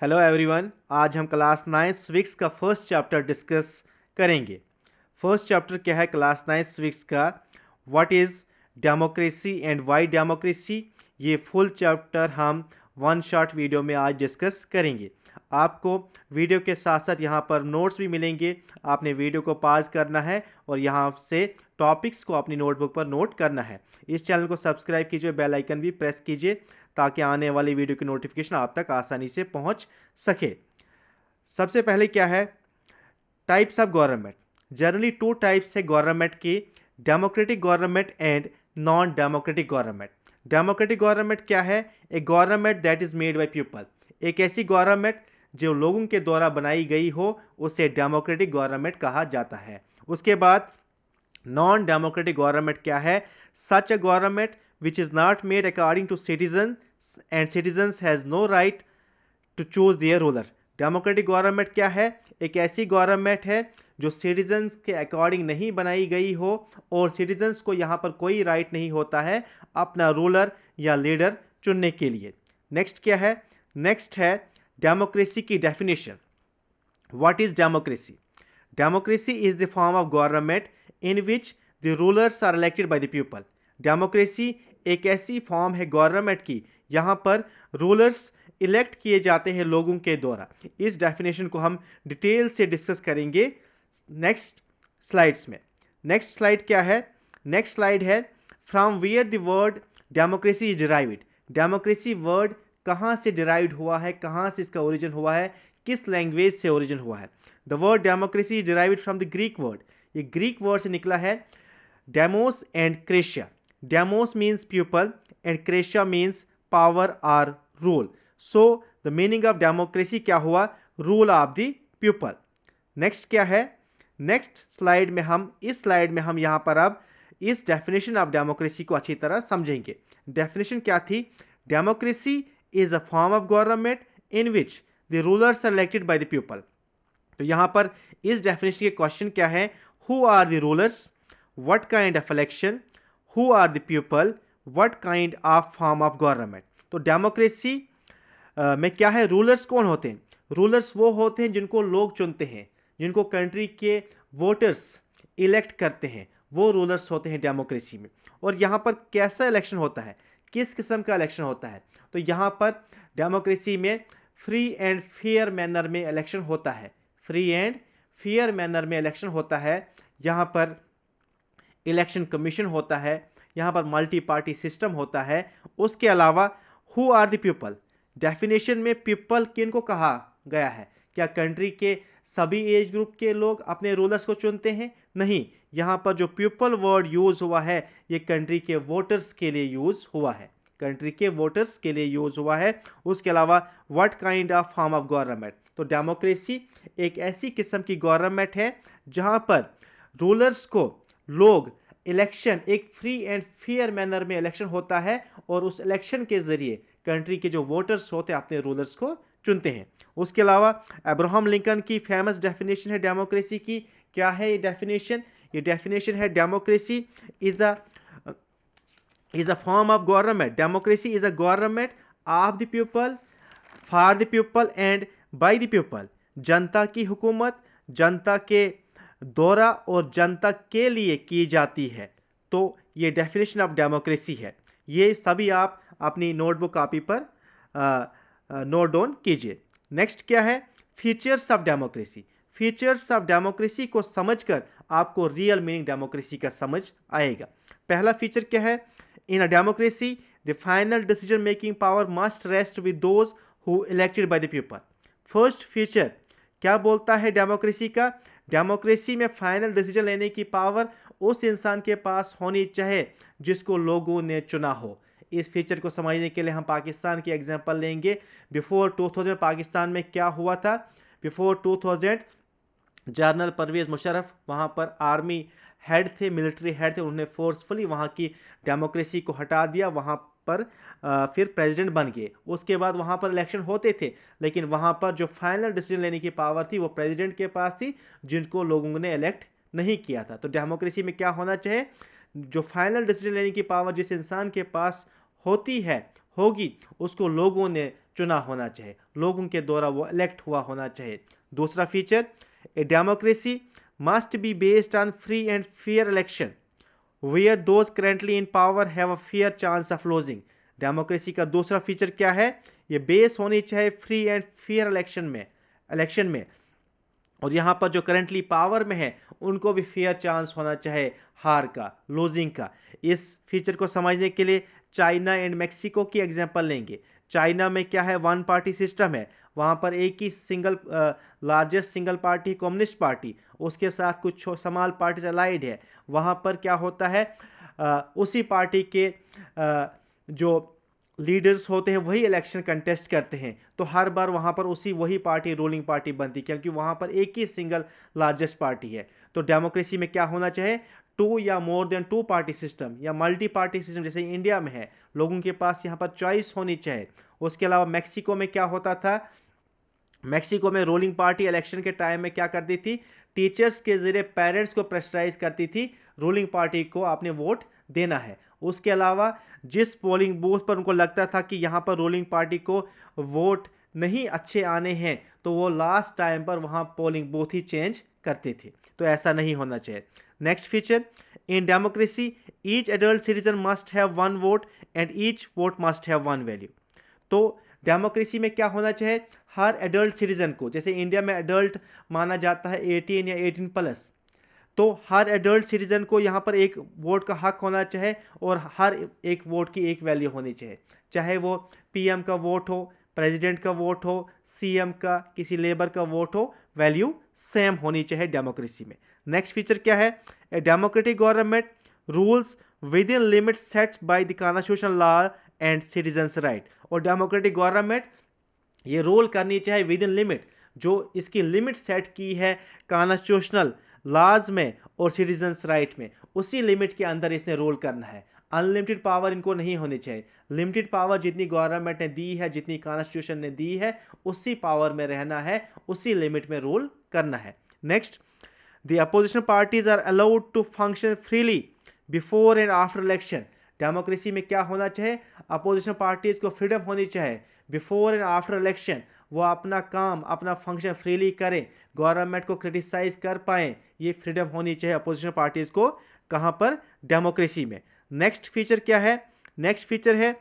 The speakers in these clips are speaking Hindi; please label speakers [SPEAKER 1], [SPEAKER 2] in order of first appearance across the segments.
[SPEAKER 1] हेलो एवरीवन, आज हम क्लास 9 सिविक्स का फर्स्ट चैप्टर डिस्कस करेंगे। फर्स्ट चैप्टर क्या है क्लास 9 सिविक्स का? What is democracy and why democracy. ये फुल चैप्टर हम वन शॉट वीडियो में आज डिस्कस करेंगे। आपको वीडियो के साथ साथ यहाँ पर नोट्स भी मिलेंगे। आपने वीडियो को पॉज करना है और यहाँ से टॉपिक्स को अपनी नोटबुक पर नोट करना है। इस चैनल को सब्सक्राइब कीजिए, बेल आइकन भी प्रेस कीजिए ताकि आने वाली वीडियो की नोटिफिकेशन आप तक आसानी से पहुंच सके। सबसे पहले क्या है, types of government. Generally two types है गवर्नमेंट की, democratic government and non democratic government. Democratic government क्या है? A government that is made by people. एक ऐसी गवर्नमेंट जो लोगों के द्वारा बनाई गई हो उसे डेमोक्रेटिक गवर्नमेंट कहा जाता है। उसके बाद नॉन डेमोक्रेटिक गवर्नमेंट क्या है? Such a government which is not made according to citizens and citizens has no right to choose their ruler। Democratic government क्या है? एक ऐसी गवर्नमेंट है जो सिटीजन्स के अकॉर्डिंग नहीं बनाई गई हो और सिटीजन्स को यहाँ पर कोई राइट नहीं होता है अपना रूलर या लीडर चुनने के लिए। नेक्स्ट क्या है? नेक्स्ट है डेमोक्रेसी की definition. What is democracy? Democracy is the form of government in which the rulers are elected by the people. Democracy एक ऐसी फॉर्म है गवर्नमेंट की यहाँ पर रूलर्स इलेक्ट किए जाते हैं लोगों के द्वारा। इस डेफिनेशन को हम डिटेल से डिस्कस करेंगे नेक्स्ट स्लाइड्स में। नेक्स्ट स्लाइड क्या है? नेक्स्ट स्लाइड है from where the word democracy is derived. Democracy word कहाँ से डिराइव्ड हुआ है, कहाँ से इसका ओरिजिन हुआ है, किस लैंग्वेज से ओरिजिन हुआ है? The word democracy is derived from the Greek word. ये ग्रीक वर्ड से निकला है demos and kratia. Demos means people and kratia means power or rule. So the meaning of democracy क्या हुआ? Rule of the people. Next क्या है? नेक्स्ट स्लाइड में हम यहाँ पर अब इस डेफिनेशन ऑफ डेमोक्रेसी को अच्छी तरह समझेंगे। डेफिनेशन क्या थी? Democracy is a form of government in which the rulers are elected by the people. तो यहाँ पर इस डेफिनेशन के क्वेश्चन क्या है? Who are the rulers, what kind of election, who are the people, what kind of form of government. तो डेमोक्रेसी में क्या है? रूलर्स कौन होते हैं? रूलर्स वो होते हैं जिनको लोग चुनते हैं, जिनको कंट्री के वोटर्स इलेक्ट करते हैं, वो रूलर्स होते हैं डेमोक्रेसी में। और यहाँ पर कैसा इलेक्शन होता है, किस किस्म का इलेक्शन होता है? तो यहाँ पर डेमोक्रेसी में फ्री एंड फेयर मैनर में इलेक्शन होता है। फ्री एंड फेयर मैनर में इलेक्शन होता है। यहाँ पर इलेक्शन कमीशन होता है, यहाँ पर मल्टी पार्टी सिस्टम होता है। उसके अलावा who are the people, definition में पीपल किन को कहा गया है? क्या कंट्री के सभी एज ग्रुप के लोग अपने रूलर्स को चुनते हैं? नहीं, यहाँ पर जो पीपल वर्ड यूज हुआ है ये कंट्री के वोटर्स के लिए यूज हुआ है, कंट्री के वोटर्स के लिए यूज हुआ है। उसके अलावा what kind of form of government. तो डेमोक्रेसी एक ऐसी किस्म की गवर्नमेंट है जहाँ पर रूलर्स को लोग इलेक्शन, एक फ्री एंड फेयर मैनर में इलेक्शन होता है और उस इलेक्शन के जरिए कंट्री के जो वोटर्स होते हैं अपने रूलर्स को चुनते हैं। उसके अलावा अब्राहम लिंकन की फेमस डेफिनेशन है डेमोक्रेसी की। क्या है ये डेफिनेशन? ये डेफिनेशन है democracy is a form of government. Democracy is a government of the people, for the people and bye the people. जनता की हुकूमत जनता के द्वारा और जनता के लिए की जाती है। तो ये डेफिनेशन ऑफ डेमोक्रेसी है। ये सभी आप अपनी नोटबुक कॉपी पर नोट डाउन कीजिए। नेक्स्ट क्या है? Features of democracy. Features of democracy को समझकर आपको रियल मीनिंग डेमोक्रेसी का समझ आएगा। पहला फीचर क्या है? In a democracy the final decision making power must rest with those who elected by the people. First feature क्या बोलता है डेमोक्रेसी का? डेमोक्रेसी में फाइनल डिसीजन लेने की पावर उस इंसान के पास होनी चाहिए जिसको लोगों ने चुना हो। इस फीचर को समझने के लिए हम पाकिस्तान की एग्जांपल लेंगे। बिफोर 2000 पाकिस्तान में क्या हुआ था? बिफोर 2000 जनरल परवेज मुशर्रफ वहाँ पर आर्मी हेड थे, मिलिट्री हेड थे। उन्होंने फोर्सफुली वहाँ की डेमोक्रेसी को हटा दिया, वहाँ पर फिर प्रेसिडेंट बन गए। उसके बाद वहाँ पर इलेक्शन होते थे लेकिन वहाँ पर जो फाइनल डिसीजन लेने की पावर थी वो प्रेसिडेंट के पास थी जिनको लोगों ने इलेक्ट नहीं किया था। तो डेमोक्रेसी में क्या होना चाहिए? जो फाइनल डिसीजन लेने की पावर जिस इंसान के पास होती है होगी उसको लोगों ने चुना होना चाहिए, लोगों के द्वारा वो इलेक्ट हुआ होना चाहिए। दूसरा feature, a democracy must be based on free and fair election where those currently in power have a fair chance of losing. Democracy का दूसरा फीचर क्या है, ये बेस होनी चाहिए फ्री एंड फेयर इलेक्शन में और यहाँ पर जो करंटली पावर में है उनको भी फेयर चांस होना चाहिए हार का, लूजिंग का। इस फीचर को समझने के लिए चाइना एंड मेक्सिको की एग्जांपल लेंगे। चाइना में क्या है, वन पार्टी सिस्टम है, वहाँ पर एक ही single largest single party communist party, उसके साथ कुछ स्मॉल पार्टीज अलाइड है। वहाँ पर क्या होता है, उसी पार्टी के जो लीडर्स होते हैं वही इलेक्शन कंटेस्ट करते हैं, तो हर बार वहाँ पर वही पार्टी रूलिंग पार्टी बनती, क्योंकि वहाँ पर एक ही सिंगल लार्जेस्ट पार्टी है। तो डेमोक्रेसी में क्या होना चाहिए, टू या more than two party system या मल्टी पार्टी सिस्टम, जैसे इंडिया में है, लोगों के पास यहाँ पर चॉइस होनी चाहिए। उसके अलावा मेक्सिको में क्या होता था, मेक्सिको में रूलिंग पार्टी इलेक्शन के टाइम में क्या करती थी, टीचर्स के जरिए पेरेंट्स को प्रेशराइज करती थी रूलिंग पार्टी को आपने वोट देना है। उसके अलावा जिस पोलिंग बूथ पर उनको लगता था कि यहाँ पर रूलिंग पार्टी को वोट नहीं अच्छे आने हैं तो वो लास्ट टाइम पर वहाँ पोलिंग बूथ ही चेंज करते थे। तो ऐसा नहीं होना चाहिए। Next feature, in democracy each adult citizen must have one vote and each vote must have one value. तो डेमोक्रेसी में क्या होना चाहिए, हर एडल्ट सिटीजन को, जैसे इंडिया में एडल्ट माना जाता है 18 या 18+, तो हर एडल्ट सिटीजन को यहाँ पर एक वोट का हक होना चाहिए और हर एक वोट की एक वैल्यू होनी चाहिए, चाहे वो पीएम का वोट हो, प्रेसिडेंट का वोट हो, सीएम का, किसी लेबर का वोट हो, वैल्यू सेम होनी चाहिए डेमोक्रेसी में। नेक्स्ट फीचर क्या है, a democratic government rules with in limit sets by the constitutional law and citizens right. और डेमोक्रेटिक गवर्नमेंट ये रूल करनी चाहिए विद इन लिमिट, जो इसकी लिमिट सेट की है कॉन्स्टिट्यूशनल लॉज में और सिटीजन्स राइट में, उसी लिमिट के अंदर इसने रूल करना है। अनलिमिटेड पावर इनको नहीं होनी चाहिए। लिमिटेड पावर जितनी गवर्नमेंट ने दी है, जितनी कॉन्स्टिट्यूशन ने दी है, उसी पावर में रहना है, उसी लिमिट में रूल करना है। Next, the opposition parties are allowed to function freely before and after election. Democracy में क्या होना चाहिए, अपोजिशन पार्टीज को फ्रीडम होनी चाहिए बिफोर एंड आफ्टर इलेक्शन, वो अपना काम, अपना फंक्शन फ्रीली करें, गवर्नमेंट को क्रिटिसाइज कर पाएं, ये फ्रीडम होनी चाहिए अपोजिशन पार्टीज को। कहां पर, डेमोक्रेसी में। नेक्स्ट फीचर क्या है, नेक्स्ट फीचर है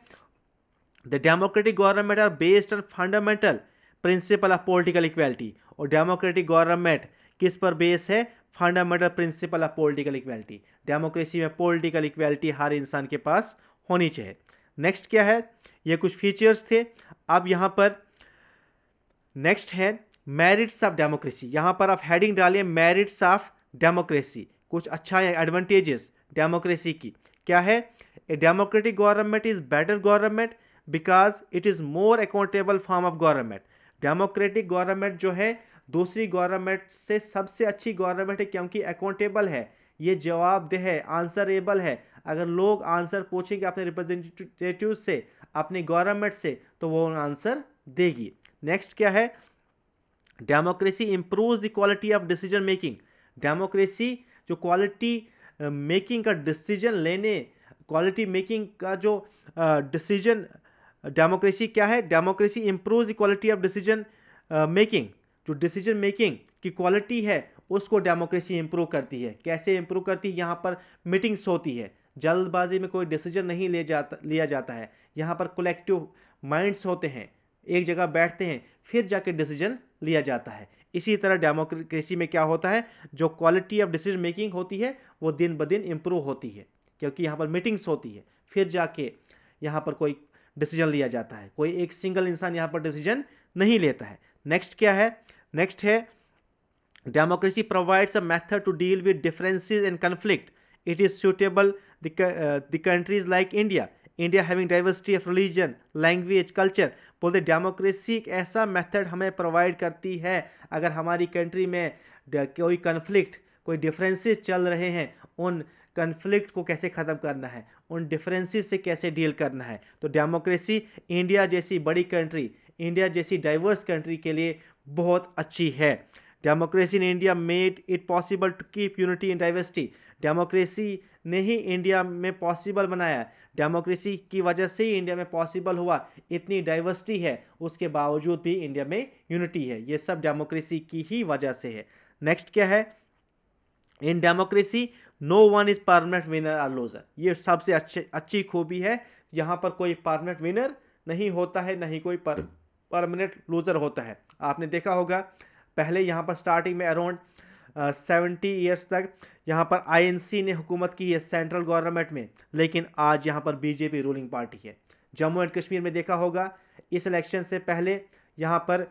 [SPEAKER 1] the democratic government are based on fundamental principle of political equality. और डेमोक्रेटिक गवर्नमेंट किस पर बेस है, fundamental principle of political equality. Democracy में पॉलिटिकल इक्वालिटी हर इंसान के पास होनी चाहिए। नेक्स्ट क्या है, ये कुछ फीचर्स थे। अब यहां पर नेक्स्ट है मेरिट्स ऑफ डेमोक्रेसी। यहां पर आप हेडिंग डालिए मेरिट्स ऑफ डेमोक्रेसी, कुछ अच्छा है एडवांटेजेस डेमोक्रेसी की। क्या है, a democratic government is better government because it is more accountable form of government. Democratic government जो है दूसरी गवर्नमेंट से सबसे अच्छी गवर्नमेंट है, क्योंकि अकाउंटेबल है, ये जवाबदेह है, आंसरेबल है। अगर लोग आंसर पूछेंगे अपने रिप्रेजेंटेटिव से, अपनी गवर्नमेंट से, तो वो आंसर देगी। नेक्स्ट क्या है, democracy improves the quality of decision making. Democracy जो क्वालिटी मेकिंग का डिसीजन लेने, क्वालिटी मेकिंग का जो डिसीजन, डेमोक्रेसी क्या है, democracy improves the quality of decision making. जो डिसीजन मेकिंग की क्वालिटी है उसको डेमोक्रेसी इंप्रूव करती है। कैसे इंप्रूव करती है, यहाँ पर मीटिंग्स होती है, जल्दबाजी में कोई डिसीजन नहीं लिया जाता है। यहाँ पर कलेक्टिव माइंड्स होते हैं, एक जगह बैठते हैं, फिर जाके डिसीजन लिया जाता है। इसी तरह डेमोक्रेसी में क्या होता है, जो क्वालिटी ऑफ डिसीजन मेकिंग होती है वो दिन ब दिन इंप्रूव होती है, क्योंकि यहाँ पर मीटिंग्स होती है, फिर जाके यहाँ पर कोई डिसीजन लिया जाता है। कोई एक सिंगल इंसान यहाँ पर डिसीजन नहीं लेता है। नेक्स्ट क्या है, नेक्स्ट है democracy provides a method to deal with differences and conflict. It is suitable the countries like India having diversity of religion, language, culture. बोलते डेमोक्रेसी एक ऐसा मेथड हमें प्रोवाइड करती है, अगर हमारी कंट्री में कोई कन्फ्लिक्ट, कोई डिफरेंसेस चल रहे हैं, उन कन्फ्लिक्ट को कैसे ख़त्म करना है, उन डिफरेंसेस से कैसे डील करना है। तो डेमोक्रेसी इंडिया जैसी बड़ी कंट्री, इंडिया जैसी डाइवर्स कंट्री के लिए बहुत अच्छी है। Democracy in India made it possible to keep unity in diversity. Democracy ने ही इंडिया में पॉसिबल बनाया डेमोक्रेसी की वजह से ही इंडिया में पॉसिबल हुआ। इतनी डाइवर्सिटी है उसके बावजूद भी इंडिया में यूनिटी है, ये सब डेमोक्रेसी की ही वजह से है। नेक्स्ट क्या है, in democracy no one is permanent winner और लूजर। ये सबसे अच्छी खूबी है, यहाँ पर कोई परमानेंट विनर नहीं होता है, नहीं कोई परमानेंट लूजर होता है। आपने देखा होगा पहले यहाँ पर स्टार्टिंग में अराउंड 70 ईयर्स तक यहाँ पर आईएनसी ने हुकूमत की है सेंट्रल गवर्नमेंट में, लेकिन आज यहाँ पर बीजेपी रूलिंग पार्टी है। जम्मू एंड कश्मीर में देखा होगा इस इलेक्शन से पहले यहाँ पर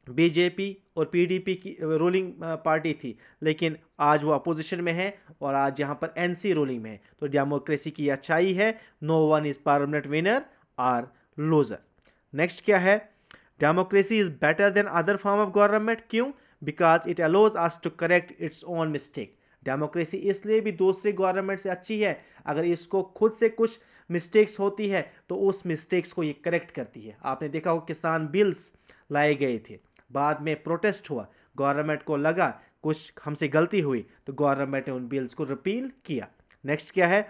[SPEAKER 1] बीजेपी और पीडीपी की रूलिंग पार्टी थी, लेकिन आज वो अपोजिशन में है और आज यहाँ पर एनसी रूलिंग में है। तो डेमोक्रेसी की अच्छाई है, no one is permanent winner और लूजर। नेक्स्ट क्या है, democracy is better than other form of government. क्यों? Because it allows us to correct its own mistake. Democracy इसलिए भी दूसरी गवर्नमेंट से अच्छी है, अगर इसको खुद से कुछ मिस्टेक्स होती है तो उस मिस्टेक्स को ये करेक्ट करती है। आपने देखा हो किसान बिल्स लाए गए थे, बाद में प्रोटेस्ट हुआ, गवर्नमेंट को लगा कुछ हमसे गलती हुई तो गवर्नमेंट ने उन बिल्स को रिपील किया। नेक्स्ट क्या है,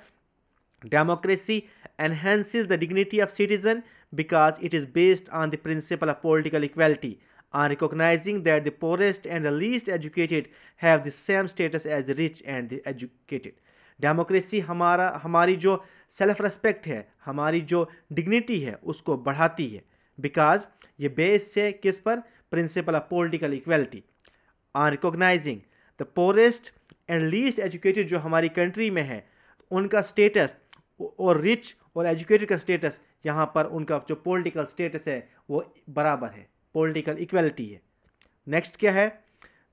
[SPEAKER 1] democracy enhances the dignity of citizen because it is based on the principle of political equality, on recognizing that the poorest and the least educated have the same status as the rich and the educated. Democracy हमारी जो सेल्फ रेस्पेक्ट है, हमारी जो डिग्निटी है उसको बढ़ाती है, बिकॉज ये बेस है किस पर, principal of political equality, on recognising the poorest and least educated जो हमारी कंट्री में है उनका स्टेटस और रिच और एजुकेटेड का स्टेटस, यहाँ पर उनका जो पॉलिटिकल स्टेटस है वो बराबर है, पॉलिटिकल इक्वलिटी है। नेक्स्ट क्या है,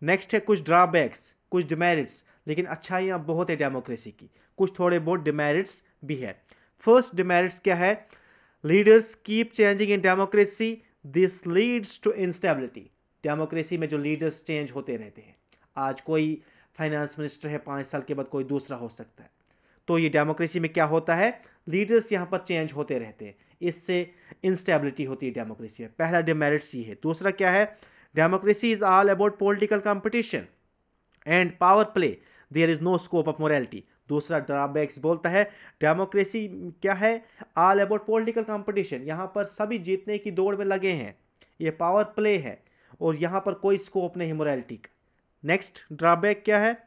[SPEAKER 1] नेक्स्ट है कुछ ड्रॉबैक्स, कुछ डिमेरिट्स, लेकिन अच्छाइयाँ बहुत है डेमोक्रेसी की, कुछ थोड़े बहुत डिमेरिट्स भी है। फर्स्ट डिमेरिट्स क्या है, leaders keep changing in democracy, this leads to instability. Democracy में जो लीडर्स चेंज होते रहते हैं, आज कोई फाइनेंस मिनिस्टर है, 5 साल के बाद कोई दूसरा हो सकता है, तो ये डेमोक्रेसी में क्या होता है, लीडर्स यहाँ पर चेंज होते रहते हैं, इससे इंस्टेबिलिटी होती है डेमोक्रेसी में। पहला डिमेरिट्स ये है। दूसरा क्या है, democracy is all about political competition and power play, there is no scope of morality. दूसरा ड्रॉबैक्स बोलता है डेमोक्रेसी क्या है, ऑल अबाउट पॉलिटिकल कंपटीशन, यहाँ पर सभी जीतने की दौड़ में लगे हैं, ये पावर प्ले है और यहाँ पर कोई स्कोप नहीं मोरालिटी का। नेक्स्ट ड्रॉबैक क्या है,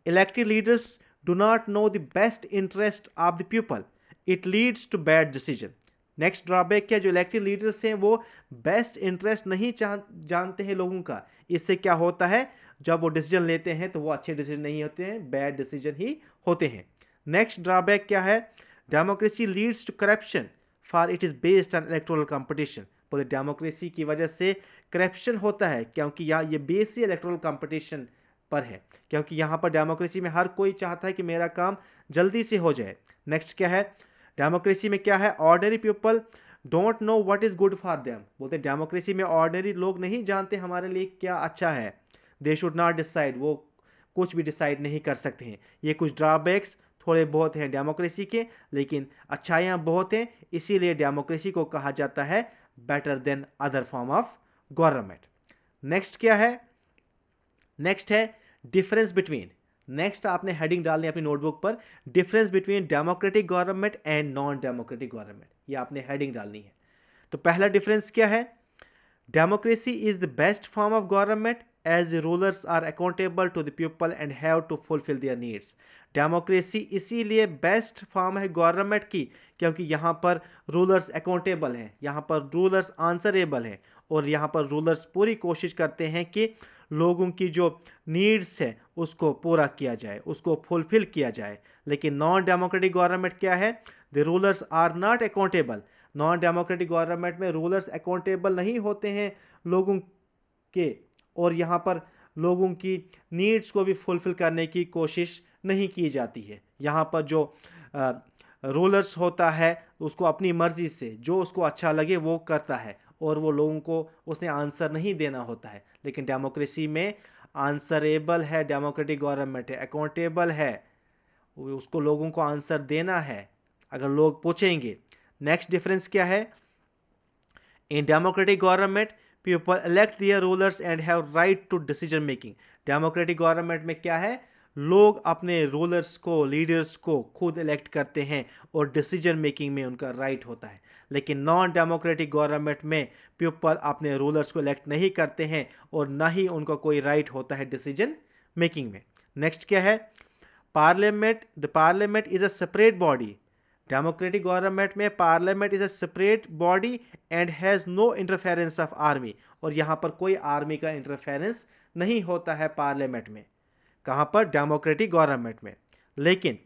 [SPEAKER 1] elected leaders do not know the best interest of the people, it leads to bad decision. Next drawback क्या, जो इलेक्टेड लीडर्स हैं वो बेस्ट इंटरेस्ट नहीं जानते हैं लोगों का, इससे क्या होता है, जब वो डिसीजन लेते हैं तो वो अच्छे डिसीजन नहीं होते हैं, बैड डिसीजन ही होते हैं। नेक्स्ट ड्रॉबैक क्या है, democracy leads to corruption for it is based on electoral competition. बोले डेमोक्रेसी की वजह से करप्शन होता है, क्योंकि यहाँ ये बेस ही इलेक्टोरल कंपटीशन पर है, क्योंकि यहाँ पर डेमोक्रेसी में हर कोई चाहता है कि मेरा काम जल्दी से हो जाए। नेक्स्ट क्या है, डेमोक्रेसी में क्या है, ordinary people don't know what is good for them. बोलते हैं डेमोक्रेसी में ऑर्डिनरी लोग नहीं जानते हमारे लिए क्या अच्छा है, दे शुड नॉट डिसाइड, वो कुछ भी डिसाइड नहीं कर सकते हैं। ये कुछ ड्रॉबैक्स थोड़े बहुत हैं डेमोक्रेसी के, लेकिन अच्छाइयाँ बहुत हैं, इसीलिए डेमोक्रेसी को कहा जाता है better than other form of government. Next क्या है, नेक्स्ट है डिफरेंस बिटवीन, नेक्स्ट आपने हेडिंग डालनी है अपनी नोटबुक पर, difference between democratic government and non democratic government, ये आपने हेडिंग डालनी है। तो पहला डिफरेंस क्या है, democracy is the best form of government as the rulers are accountable to the people and have to fulfil their needs. Democracy इसीलिए बेस्ट फॉर्म है गवर्नमेंट की, क्योंकि यहाँ पर रूलर्स अकाउंटेबल हैं, यहाँ पर रूलर्स आंसरेबल हैं और यहाँ पर रूलर्स पूरी कोशिश करते हैं कि लोगों की जो नीड्स है उसको पूरा किया जाए, उसको फुलफिल किया जाए। लेकिन नॉन डेमोक्रेटिक गवर्नमेंट क्या है, the rulers are not accountable. Non democratic government में रूलर्स अकाउंटेबल नहीं होते हैं लोगों के, और यहाँ पर लोगों की नीड्स को भी फुलफिल करने की कोशिश नहीं की जाती है। यहाँ पर जो रूलर्स होता है उसको अपनी मर्जी से जो उसको अच्छा लगे वो करता है और वो लोगों को उसने आंसर नहीं देना होता है। लेकिन डेमोक्रेसी में आंसरेबल है, डेमोक्रेटिक गवर्नमेंट है, अकाउंटेबल है, उसको लोगों को आंसर देना है अगर लोग पूछेंगे। नेक्स्ट डिफरेंस क्या है, in democratic government people elect their rulers and have right to decision making. Democratic government में क्या है, लोग अपने रूलर्स को, लीडर्स को खुद इलेक्ट करते हैं और डिसीजन मेकिंग में उनका राइट होता है। लेकिन नॉन डेमोक्रेटिक गवर्नमेंट में पीपल अपने रूलर्स को इलेक्ट नहीं करते हैं और ना ही उनका कोई राइट होता है डिसीजन मेकिंग में। नेक्स्ट क्या है? Parliament, the parliament is a separate body. Democratic government में parliament is a separate body and has no interference of army, और यहाँ पर कोई आर्मी का इंटरफेरेंस नहीं होता है पार्लियामेंट में। कहाँ पर? डेमोक्रेटिक गवर्नमेंट में। लेकिन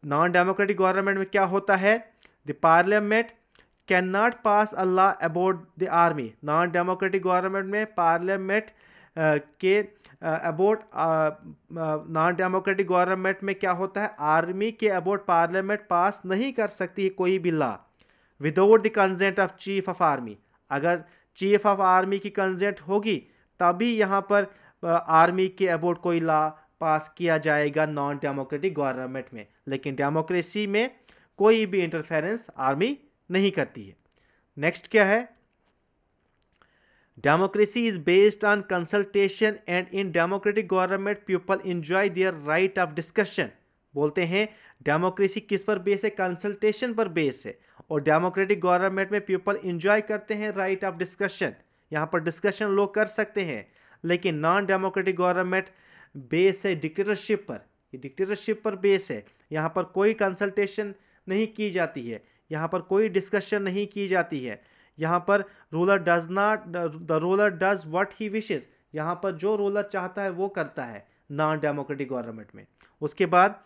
[SPEAKER 1] नॉन डेमोक्रेटिक गवर्नमेंट में क्या होता है? The parliament can not pass a law about the army. Non democratic government में पार्लियामेंट के अबाउट, नॉन डेमोक्रेटिक गवर्नमेंट में क्या होता है? आर्मी के अबाउट पार्लियामेंट पास नहीं कर सकती है कोई भी law without the consent of chief of army. अगर चीफ ऑफ आर्मी की कंसेंट होगी तभी यहाँ पर आर्मी के अबाउट कोई लॉ पास किया जाएगा नॉन डेमोक्रेटिक गवर्नमेंट में। लेकिन डेमोक्रेसी में कोई भी इंटरफेरेंस आर्मी नहीं करती है। नेक्स्ट क्या है? Democracy is based on consultation and in democratic government people enjoy there right of discussion. बोलते हैं डेमोक्रेसी किस पर बेस है? कंसल्टेशन पर बेस है। और डेमोक्रेटिक गवर्नमेंट में पीपल एंजॉय करते हैं राइट ऑफ डिस्कशन, यहाँ पर डिस्कशन लोग कर सकते हैं। लेकिन नॉन डेमोक्रेटिक गवर्नमेंट बेस है डिक्टेटरशिप पर, ये डिक्टेटरशिप पर बेस है। यहाँ पर कोई कंसल्टेशन नहीं की जाती है, यहाँ पर कोई डिस्कशन नहीं की जाती है। यहाँ पर ruler does not, the ruler does what he wishes, यहाँ पर जो रूलर चाहता है वो करता है नॉन डेमोक्रेटिक गवर्नमेंट में। उसके बाद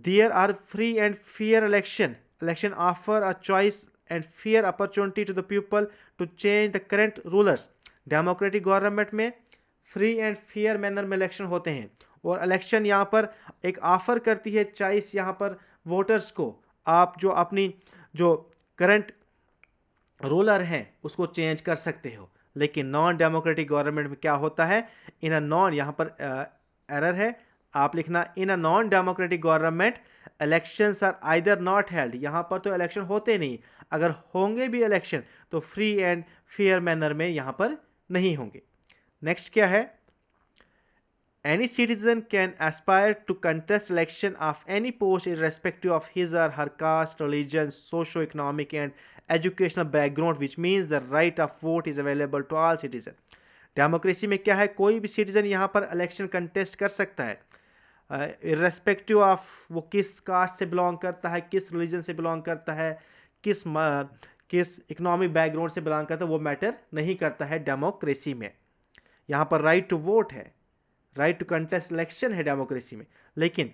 [SPEAKER 1] there are free and fair election, election offer a choice and fair opportunity to the people to change the current rulers. Democratic government में फ्री एंड फेयर मैनर में इलेक्शन होते हैं और इलेक्शन यहाँ पर एक ऑफर करती है चॉइस यहाँ पर वोटर्स को, आप जो अपनी जो करंट रूलर हैं उसको चेंज कर सकते हो। लेकिन नॉन डेमोक्रेटिक गवर्नमेंट में क्या होता है? इन अ नॉन, यहाँ पर एरर है, आप लिखना in a non democratic government elections are either not held. यहाँ पर तो इलेक्शन होते नहीं, अगर होंगे भी इलेक्शन तो फ्री एंड फेयर मैनर में यहाँ पर नहीं होंगे। नेक्स्ट क्या है? Any citizen can aspire to contest election of any post irrespective of his or her caste, religion, socio-economic and educational background, which means the right of vote is available to all citizens. Democracy में क्या है? कोई भी सिटीजन यहाँ पर इलेक्शन कंटेस्ट कर सकता है इर्रेस्पेक्टिव ऑफ वो किस कास्ट से बिलोंग करता है, किस रिलीजन से बिलोंग करता है, किस इकोनॉमिक बैकग्राउंड से बिलोंग करता है, वो मैटर नहीं करता है डेमोक्रेसी में। यहाँ पर राइट टू वोट है, राइट टू कंटेस्ट इलेक्शन है डेमोक्रेसी में। लेकिन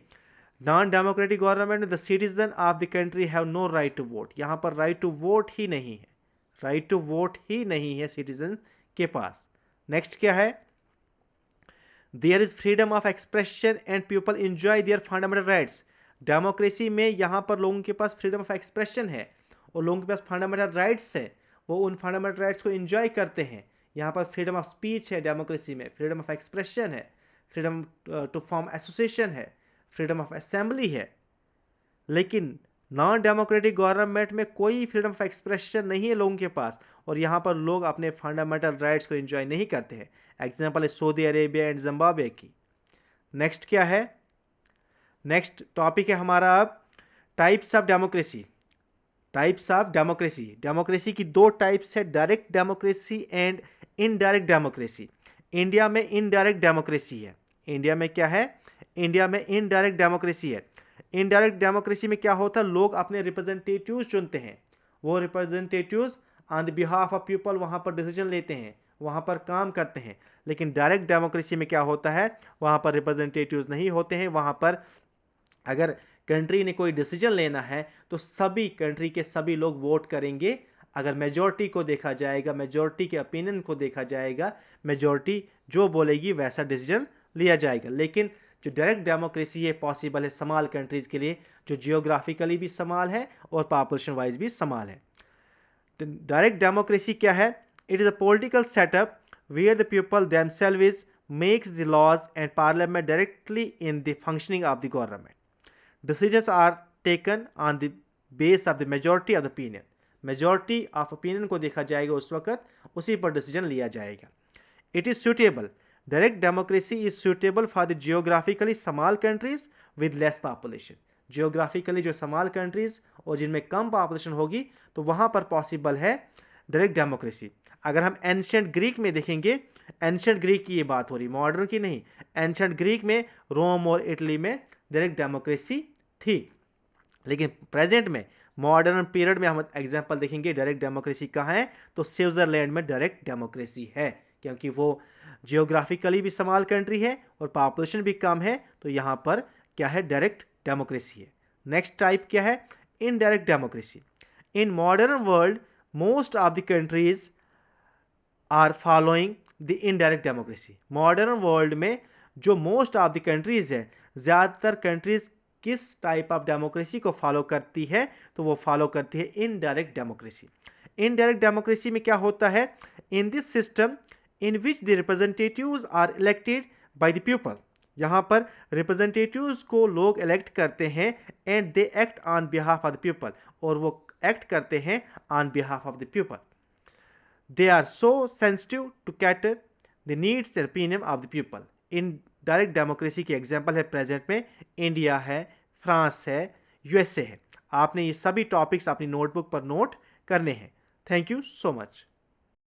[SPEAKER 1] नॉन डेमोक्रेटिक गवर्नमेंट में the citizen of the country have no right to vote, यहाँ पर राइट टू वोट ही नहीं है, राइट टू वोट ही नहीं है सिटीजन के पास। नेक्स्ट क्या है? There is freedom of expression and people enjoy their fundamental rights. Democracy में यहाँ पर लोगों के पास फ्रीडम ऑफ एक्सप्रेशन है और लोगों के पास फंडामेंटल राइट्स है, वो उन फंडामेंटल राइट्स को एंजॉय करते हैं। यहाँ पर फ्रीडम ऑफ स्पीच है डेमोक्रेसी में, फ्रीडम ऑफ एक्सप्रेशन है, फ्रीडम टू फॉर्म एसोसिएशन है, फ्रीडम ऑफ असेंबली है। लेकिन नॉन डेमोक्रेटिक गवर्नमेंट में कोई फ्रीडम ऑफ एक्सप्रेशन नहीं है लोगों के पास और यहाँ पर लोग अपने फंडामेंटल राइट्स को एंजॉय नहीं करते हैं। एग्जाम्पल है सऊदी अरेबिया एंड जिम्बाब्वे की। नेक्स्ट क्या है? नेक्स्ट टॉपिक है हमारा अब types of democracy. Types of democracy, democracy की दो टाइप्स है, direct democracy and indirect democracy. India में इनडायरेक्ट डेमोक्रेसी है। इंडिया में क्या है? इंडिया में इनडायरेक्ट डेमोक्रेसी है। इनडायरेक्ट डेमोक्रेसी में क्या होता है? लोग अपने रिप्रेजेंटेटिव्स चुनते हैं, वो representatives on the behalf of people वहाँ पर डिसीजन लेते हैं, वहाँ पर काम करते हैं। लेकिन डायरेक्ट डेमोक्रेसी में क्या होता है? वहाँ पर रिप्रेजेंटेटिव्स नहीं होते हैं, वहाँ पर अगर कंट्री ने कोई डिसीजन लेना है तो सभी कंट्री के सभी लोग वोट करेंगे। अगर मेजॉरिटी को देखा जाएगा, मेजॉरिटी के ओपिनियन को देखा जाएगा, मेजॉरिटी जो बोलेगी वैसा डिसीजन लिया जाएगा। लेकिन जो डायरेक्ट डेमोक्रेसी है पॉसिबल है स्मॉल कंट्रीज के लिए, जो जियोग्राफिकली भी स्मॉल है और पॉपुलेशन वाइज भी स्मॉल है। डायरेक्ट डेमोक्रेसी क्या है? It is a political setup where the people themselves makes the laws and parliament directly in the functioning of the government. Decisions are taken on the base of the majority of the opinion. Majority of opinion को देखा जाएगा उस वक्त, उसी पर डिसीजन लिया जाएगा। It is suitable direct democracy is suitable for the geographically small countries with less population. Geographically जो स्मॉल कंट्रीज और जिनमें कम पॉपुलेशन होगी तो वहां पर पॉसिबल है डायरेक्ट डेमोक्रेसी। अगर हम एंशिएंट ग्रीक में देखेंगे, एंशिएंट ग्रीक की ये बात हो रही, मॉडर्न की नहीं, एंशिएंट ग्रीक में रोम और इटली में डायरेक्ट डेमोक्रेसी थी। लेकिन प्रेजेंट में मॉडर्न पीरियड में हम एग्जांपल देखेंगे डायरेक्ट डेमोक्रेसी कहाँ है, तो स्विट्जरलैंड में डायरेक्ट डेमोक्रेसी है, क्योंकि वो जियोग्राफिकली भी स्मॉल कंट्री है और पॉपुलेशन भी कम है, तो यहाँ पर क्या है, डायरेक्ट डेमोक्रेसी है। नेक्स्ट टाइप क्या है, indirect democracy. In modern world most of the countries are following the indirect democracy. Modern world में जो मोस्ट ऑफ द कंट्रीज है, ज़्यादातर कंट्रीज किस टाइप ऑफ डेमोक्रेसी को फॉलो करती है, तो वो फॉलो करती है इनडायरेक्ट डेमोक्रेसी। इनडायरेक्ट डेमोक्रेसी में क्या होता है, in this system in which the representatives are elected by the people. यहाँ पर रिप्रेजेंटेटिव्स को लोग इलेक्ट करते हैं and they act on behalf of the people, और वो एक्ट करते हैं on behalf of the people. They are so sensitive to cater the needs and opinion of the people. In direct democracy की एग्जांपल है प्रेजेंट में इंडिया है, फ्रांस है, यूएसए है। आपने ये सभी टॉपिक्स अपनी नोटबुक पर नोट करने हैं। Thank you so much.